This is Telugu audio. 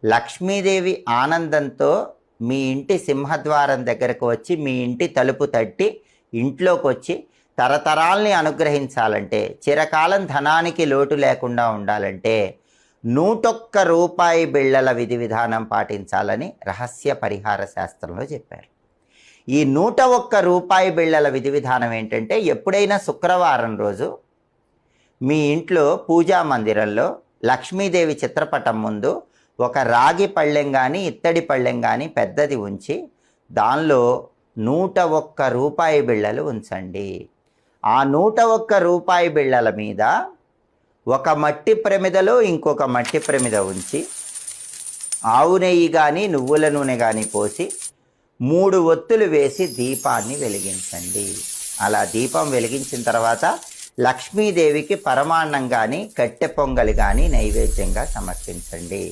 లక్ష్మీదేవి ఆనందంతో మీ ఇంటి సింహద్వారం దగ్గరకు వచ్చి మీ ఇంటి తలుపు తట్టి ఇంట్లోకి వచ్చి తరతరాల్ని అనుగ్రహించాలంటే, చిరకాలం ధనానికి లోటు లేకుండా ఉండాలంటే 101 రూపాయి బిళ్ళల విధి విధానం పాటించాలని రహస్య పరిహార శాస్త్రంలో చెప్పారు. ఈ 101 రూపాయి బిళ్ళల విధి విధానం ఏంటంటే, ఎప్పుడైనా శుక్రవారం రోజు మీ ఇంట్లో పూజా మందిరంలో లక్ష్మీదేవి చిత్రపటం ముందు ఒక రాగి పళ్ళెం కానీ ఇత్తడి పళ్ళెం కానీ పెద్దది ఉంచి దానిలో 101 రూపాయి బిళ్ళలు ఉంచండి. ఆ 101 రూపాయి బిళ్ళల మీద ఒక మట్టి ప్రమిదలో ఇంకొక మట్టి ప్రమిద ఉంచి ఆవు నెయ్యి కానీ నువ్వుల నూనె కానీ పోసి 3 ఒత్తులు వేసి దీపాన్ని వెలిగించండి. అలా దీపం వెలిగించిన తర్వాత లక్ష్మీదేవికి పరమాన్నం కానీ కట్టె పొంగలి కానీ నైవేద్యంగా సమర్పించండి.